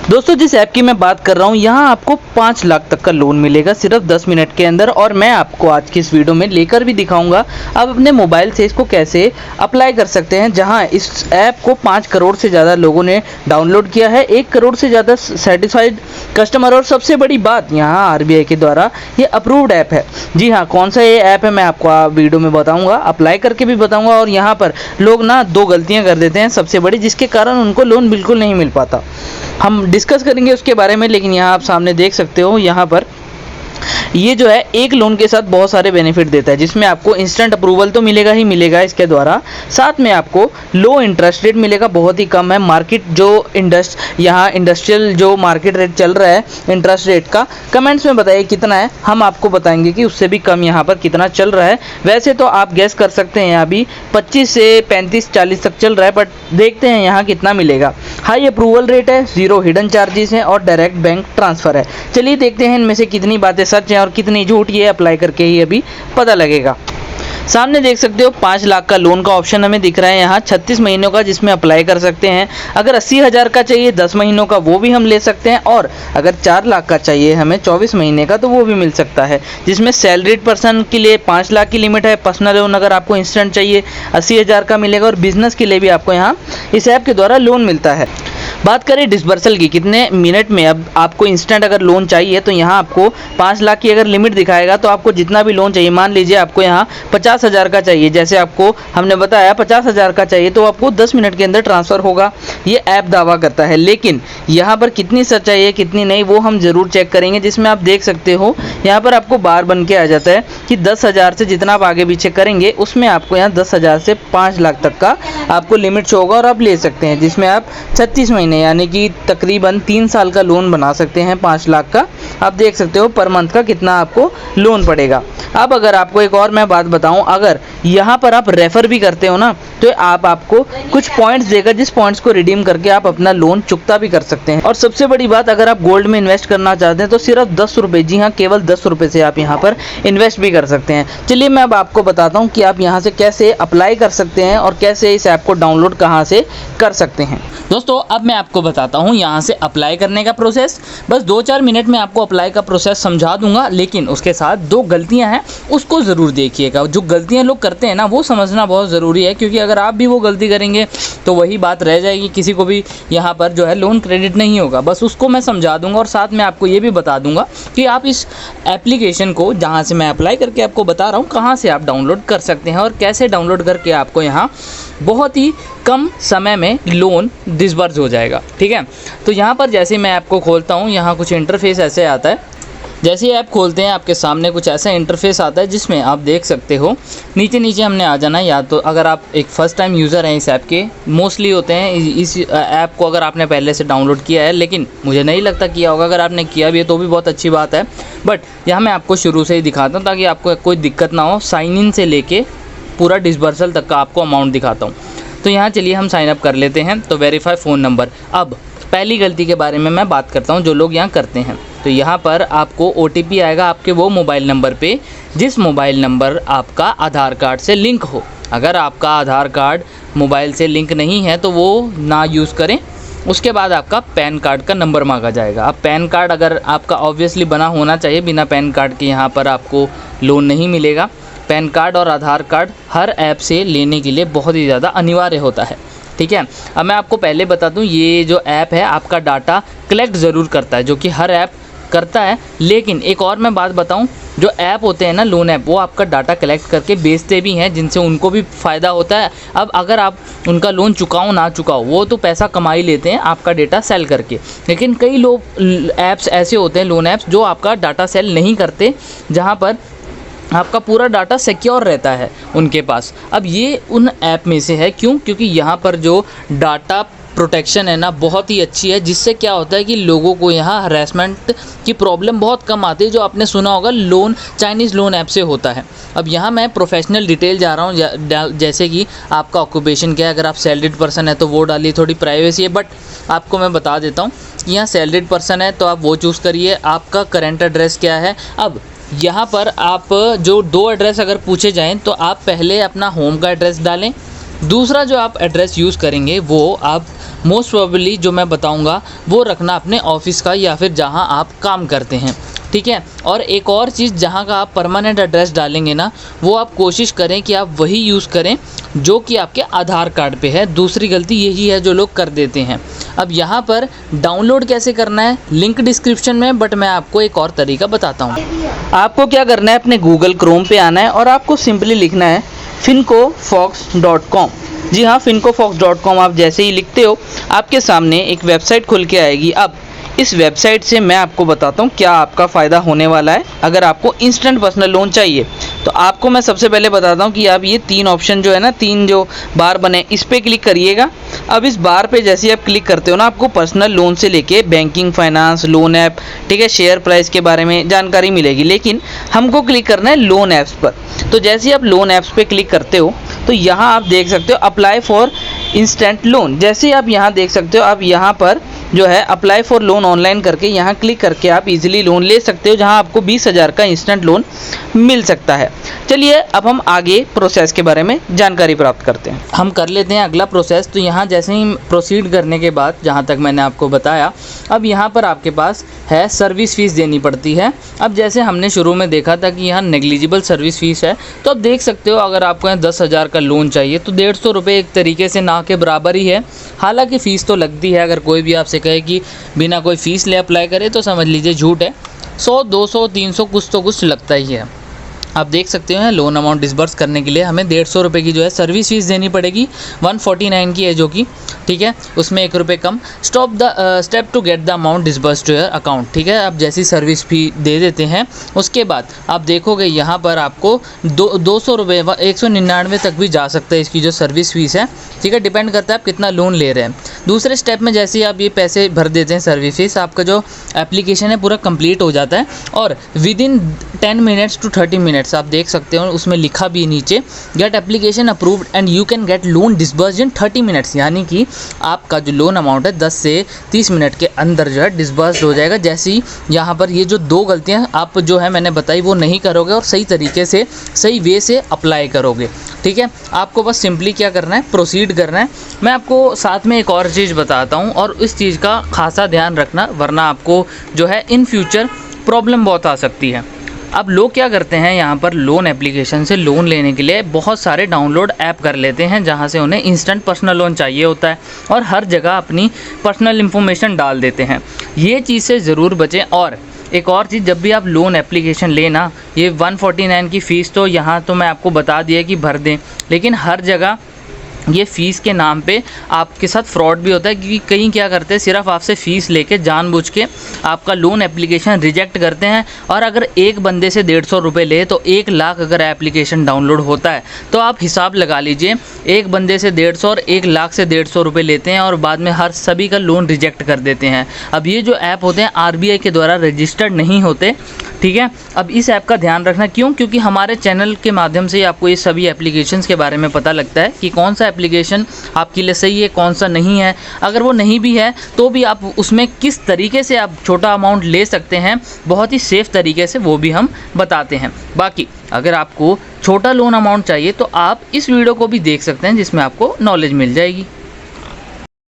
दोस्तों जिस ऐप की मैं बात कर रहा हूँ यहाँ आपको 5 लाख तक का लोन मिलेगा सिर्फ 10 मिनट के अंदर। और मैं आपको आज की इस वीडियो में लेकर भी दिखाऊंगा आप अपने मोबाइल से इसको कैसे अप्लाई कर सकते हैं। जहाँ इस ऐप को 5 करोड़ से ज़्यादा लोगों ने डाउनलोड किया है, 1 करोड़ से ज़्यादा सेटिस्फाइड कस्टमर, और सबसे बड़ी बात यहाँ RBI के द्वारा ये अप्रूव्ड ऐप है। जी हाँ, कौन सा ये ऐप है मैं आपको वीडियो में बताऊँगा, अप्लाई करके भी बताऊँगा। और यहाँ पर लोग ना 2 गलतियाँ कर देते हैं सबसे बड़ी, जिसके कारण उनको लोन बिल्कुल नहीं मिल पाता। हम डिस्कस करेंगे उसके बारे में, लेकिन यहाँ आप सामने देख सकते हो यहाँ पर ये जो है एक लोन के साथ बहुत सारे बेनिफिट देता है, जिसमें आपको इंस्टेंट अप्रूवल तो मिलेगा ही मिलेगा इसके द्वारा, साथ में आपको लो इंटरेस्ट रेट मिलेगा, बहुत ही कम है। मार्केट जो यहाँ इंडस्ट्रियल जो मार्केट रेट चल रहा है इंटरेस्ट रेट का, कमेंट्स में बताइए कितना है, हम आपको बताएंगे कि उससे भी कम यहाँ पर कितना चल रहा है। वैसे तो आप गैस कर सकते हैं अभी 25 से 35-40 तक चल रहा है, बट देखते हैं यहाँ कितना मिलेगा। हाई अप्रूवल रेट है, 0 हिडन चार्जेस हैं और डायरेक्ट बैंक ट्रांसफ़र है। चलिए देखते हैं इनमें से कितनी बातें सच हैं और कितनी झूठ, ये अप्लाई करके ही अभी पता लगेगा। सामने देख सकते हो 5 लाख का लोन का ऑप्शन हमें दिख रहा है यहाँ, 36 महीनों का, जिसमें अप्लाई कर सकते हैं। अगर 80,000 का चाहिए 10 महीनों का, वो भी हम ले सकते हैं। और अगर 4 लाख का चाहिए हमें 24 महीने का, तो वो भी मिल सकता है, जिसमें सैलरीड पर्सन के लिए 5 लाख की लिमिट है। पर्सनल लोन अगर आपको इंस्टेंट चाहिए 80,000 का मिलेगा, और बिजनेस के लिए भी आपको यहाँ इस ऐप के द्वारा लोन मिलता है। बात करें डिसबर्सल की, कितने मिनट में अब आपको इंस्टेंट अगर लोन चाहिए, तो यहाँ आपको 5 लाख की अगर लिमिट दिखाएगा, तो आपको जितना भी लोन चाहिए, मान लीजिए आपको यहाँ 50,000 का चाहिए, जैसे आपको हमने बताया 50,000 का चाहिए, तो आपको 10 मिनट के अंदर ट्रांसफ़र होगा, ये ऐप दावा करता है। लेकिन यहाँ पर कितनी सच्चाई है कितनी नहीं, वो हम ज़रूर चेक करेंगे। जिसमें आप देख सकते हो यहाँ पर आपको बार बन के आ जाता है कि 10,000 से जितना आप आगे पीछे करेंगे, उसमें आपको यहाँ 10,000 से 5 लाख तक का आपको लिमिट शो होगा, और आप ले सकते हैं, जिसमें आप 36 महीने यानी कि तकरीबन 3 साल का लोन बना सकते हैं 5 लाख का। आप देख सकते हो पर मंथ का कितना आपको लोन पड़ेगा। अब अगर आपको एक और मैं बात बताऊं, अगर यहाँ पर आप रेफ़र भी करते हो ना, तो आपको कुछ पॉइंट्स देगा, जिस पॉइंट्स को रिडीम करके आप अपना लोन चुकता भी कर सकते हैं। और सबसे बड़ी बात, अगर आप गोल्ड में इन्वेस्ट करना चाहते हैं तो सिर्फ 10 रुपये, जी हाँ केवल 10 रुपये से आप यहाँ पर इन्वेस्ट भी कर सकते हैं। चलिए मैं अब आपको बताता हूँ कि आप यहाँ से कैसे अप्लाई कर सकते हैं और कैसे इस ऐप को डाउनलोड कहाँ से कर सकते हैं। दोस्तों अब मैं आपको बताता हूँ यहाँ से अप्लाई करने का प्रोसेस। बस 2-4 मिनट में आपको अप्लाई का प्रोसेस समझा दूंगा, लेकिन उसके साथ 2 गलतियाँ हैं उसको ज़रूर देखिएगा। जो गलतियाँ लोग करते हैं ना, वो समझना बहुत ज़रूरी है, क्योंकि अगर आप भी वो गलती करेंगे तो वही बात रह जाएगी, किसी को भी यहाँ पर जो है लोन क्रेडिट नहीं होगा। बस उसको मैं समझा दूंगा, और साथ में आपको ये भी बता दूंगा कि आप इस एप्लीकेशन को, जहाँ से मैं अप्लाई करके आपको बता रहा हूँ, कहाँ से आप डाउनलोड कर सकते हैं और कैसे डाउनलोड करके आपको यहाँ बहुत ही कम समय में लोन डिसबर्स हो जाएगा। ठीक है, तो यहाँ पर जैसे मैं आपको खोलता हूँ, यहाँ कुछ इंटरफेस ऐसे आता है। जैसे ही ऐप खोलते हैं आपके सामने कुछ ऐसा इंटरफेस आता है, जिसमें आप देख सकते हो नीचे हमने आ जाना है। या तो अगर आप एक फ़र्स्ट टाइम यूज़र हैं इस ऐप के, मोस्टली होते हैं इस ऐप को अगर आपने पहले से डाउनलोड किया है, लेकिन मुझे नहीं लगता किया होगा। अगर आपने किया भी है तो भी बहुत अच्छी बात है, बट यहाँ मैं आपको शुरू से ही दिखाता हूँ ताकि आपको कोई दिक्कत ना हो। साइन इन से लेके पूरा डिसबर्सल तक का आपको अमाउंट दिखाता हूँ। तो यहाँ चलिए हम साइन अप कर लेते हैं। तो वेरीफाई फ़ोन नंबर। अब पहली गलती के बारे में मैं बात करता हूँ जो लोग यहाँ करते हैं। तो यहाँ पर आपको OTP आएगा आपके वो मोबाइल नंबर पे जिस मोबाइल नंबर आपका आधार कार्ड से लिंक हो। अगर आपका आधार कार्ड मोबाइल से लिंक नहीं है तो वो ना यूज़ करें। उसके बाद आपका पैन कार्ड का नंबर मांगा जाएगा। अब पैन कार्ड अगर आपका ऑब्वियसली बना होना चाहिए, बिना पैन कार्ड के यहाँ पर आपको लोन नहीं मिलेगा। पैन कार्ड और आधार कार्ड हर ऐप से लेने के लिए बहुत ही ज़्यादा अनिवार्य होता है। ठीक है, अब मैं आपको पहले बता दूं, ये जो ऐप है आपका डाटा कलेक्ट ज़रूर करता है, जो कि हर ऐप करता है। लेकिन एक और मैं बात बताऊं, जो ऐप होते हैं ना लोन ऐप, वो आपका डाटा कलेक्ट करके बेचते भी हैं, जिनसे उनको भी फ़ायदा होता है। अब अगर आप उनका लोन चुकाओ ना चुकाओ, वो तो पैसा कमा ही लेते हैं आपका डेटा सेल करके। लेकिन कई लोग ऐप्स ऐसे होते हैं, लोन ऐप्स, जो आपका डाटा सेल नहीं करते, जहाँ पर आपका पूरा डाटा सिक्योर रहता है उनके पास। अब ये उन ऐप में से है, क्यों? क्योंकि यहाँ पर जो डाटा प्रोटेक्शन है ना बहुत ही अच्छी है, जिससे क्या होता है कि लोगों को यहाँ हरेसमेंट की प्रॉब्लम बहुत कम आती है, जो आपने सुना होगा चाइनीज़ लोन ऐप से होता है। अब यहाँ मैं प्रोफेशनल डिटेल जा रहा हूँ, जैसे कि आपका ऑक्यूपेशन क्या है। अगर आप सैलरीड पर्सन है तो वो डालिए, थोड़ी प्राइवेसी है, बट आपको मैं बता देता हूँ कि यहाँ सैलरीड पर्सन है तो आप वो चूज़ करिए। आपका करेंट एड्रेस क्या है। अब यहाँ पर आप जो 2 एड्रेस अगर पूछे जाएँ तो आप पहले अपना होम का एड्रेस डालें, दूसरा जो आप एड्रेस यूज़ करेंगे वो आप मोस्ट प्रोबेबली जो मैं बताऊंगा वो रखना अपने ऑफिस का या फिर जहां आप काम करते हैं, ठीक है। और एक और चीज़, जहां का आप परमानेंट एड्रेस डालेंगे ना, वो आप कोशिश करें कि आप वही यूज़ करें जो कि आपके आधार कार्ड पे है। दूसरी गलती यही है जो लोग कर देते हैं। अब यहाँ पर डाउनलोड कैसे करना है, लिंक डिस्क्रिप्शन में, बट मैं आपको एक और तरीका बताता हूँ। आपको क्या करना है, अपने गूगल क्रोम पे आना है और आपको सिंपली लिखना है fincofox.com। जी हाँ, fincofox.com आप जैसे ही लिखते हो आपके सामने एक वेबसाइट खुल के आएगी। अब इस वेबसाइट से मैं आपको बताता हूँ क्या आपका फ़ायदा होने वाला है। अगर आपको इंस्टेंट पर्सनल लोन चाहिए तो आपको मैं सबसे पहले बताता हूँ कि आप ये 3 ऑप्शन जो है ना, 3 जो बार बने, इस पर क्लिक करिएगा। अब इस बार पे जैसे ही आप क्लिक करते हो ना, आपको पर्सनल लोन से लेके बैंकिंग, फाइनेंस, लोन ऐप, ठीक है, शेयर प्राइस के बारे में जानकारी मिलेगी। लेकिन हमको क्लिक करना है लोन ऐप्स पर। तो जैसे ही आप लोन ऐप्स पे क्लिक करते हो तो यहाँ आप देख सकते हो अप्लाई फॉर इंस्टेंट लोन। जैसे आप यहाँ देख सकते हो, आप यहाँ पर जो है अप्लाई फॉर लोन ऑनलाइन करके यहाँ क्लिक करके आप इजीली लोन ले सकते हो, जहाँ आपको 20,000 का इंस्टेंट लोन मिल सकता है। चलिए अब हम आगे प्रोसेस के बारे में जानकारी प्राप्त करते हैं। हम कर लेते हैं अगला प्रोसेस। तो यहाँ जैसे ही प्रोसीड करने के बाद, जहाँ तक मैंने आपको बताया, अब यहाँ पर आपके पास है सर्विस फीस देनी पड़ती है। अब जैसे हमने शुरू में देखा था कि यहाँ नेग्लिजिबल सर्विस फीस है, तो अब देख सकते हो अगर आपको यहाँ 10,000 का लोन चाहिए तो 150 रुपये एक तरीके से ना के बराबर ही है। हालांकि फ़ीस तो लगती है। अगर कोई भी आपसे कहे कि बिना कोई फ़ीस ले अप्लाई करे तो समझ लीजिए झूठ है। 100, 200, 300 कुछ तो कुछ लगता ही है। आप देख सकते हैं लोन अमाउंट डिसबर्स करने के लिए हमें 150 रुपये की जो है सर्विस फीस देनी पड़ेगी। 149 की है जो कि, ठीक है, उसमें 1 रुपये कम। Step two get the amount disburse to your account, ठीक है। आप जैसी सर्विस फी दे देते हैं उसके बाद आप देखोगे यहाँ पर आपको 200 रुपये 199 तक भी जा सकता है इसकी जो सर्विस फीस है, ठीक है। डिपेंड करता है आप कितना लोन ले रहे हैं। दूसरे स्टेप में जैसे ही आप ये पैसे भर देते हैं सर्विस फीस, आपका जो एप्लीकेशन है पूरा कंप्लीट हो जाता है और within 10 minutes to 30 minutes आप देख सकते हो उसमें लिखा भी नीचे get application approved and you can get loan disbursed in 30 minutes, यानी कि आपका जो लोन अमाउंट है 10 से 30 मिनट के अंदर जो है डिसबर्स्ड हो जाएगा। जैसे ही यहाँ पर ये जो 2 गलतियाँ आप जो है मैंने बताई वो नहीं करोगे और सही तरीके से, सही वे से अप्लाई करोगे, ठीक है। आपको बस सिंपली क्या करना है, प्रोसीड करना है। मैं आपको साथ में एक और चीज़ बताता हूँ और इस चीज़ का खासा ध्यान रखना, वरना आपको जो है इन फ्यूचर प्रॉब्लम बहुत आ सकती है। अब लोग क्या करते हैं, यहाँ पर लोन एप्लीकेशन से लोन लेने के लिए बहुत सारे डाउनलोड ऐप कर लेते हैं जहाँ से उन्हें इंस्टेंट पर्सनल लोन चाहिए होता है और हर जगह अपनी पर्सनल इन्फॉर्मेशन डाल देते हैं। ये चीज़ से ज़रूर बचें। और एक और चीज़, जब भी आप लोन एप्लीकेशन लेना, ये 149 की फ़ीस तो यहाँ तो मैं आपको बता दिया कि भर दें, लेकिन हर जगह ये फ़ीस के नाम पे आपके साथ फ्रॉड भी होता है, क्योंकि कहीं क्या करते हैं सिर्फ आपसे फ़ीस लेके जानबूझ के आपका लोन एप्लीकेशन रिजेक्ट करते हैं। और अगर एक बंदे से 150 रुपये ले तो 1 लाख अगर एप्लीकेशन डाउनलोड होता है तो आप हिसाब लगा लीजिए, एक बंदे से 150 और 1 लाख से 150 रुपये लेते हैं और बाद में हर सभी का लोन रिजेक्ट कर देते हैं। अब ये जो ऐप होते हैं RBI के द्वारा रजिस्टर्ड नहीं होते, ठीक है। अब इस ऐप का ध्यान रखना, क्यों? क्योंकि हमारे चैनल के माध्यम से आपको ये सभी एप्लीकेशंस के बारे में पता लगता है कि कौन सा एप्लीकेशन आपके लिए सही है, कौन सा नहीं है। अगर वो नहीं भी है तो भी आप उसमें किस तरीके से आप छोटा अमाउंट ले सकते हैं बहुत ही सेफ़ तरीके से, वो भी हम बताते हैं। बाकी अगर आपको छोटा लोन अमाउंट चाहिए तो आप इस वीडियो को भी देख सकते हैं जिसमें आपको नॉलेज मिल जाएगी।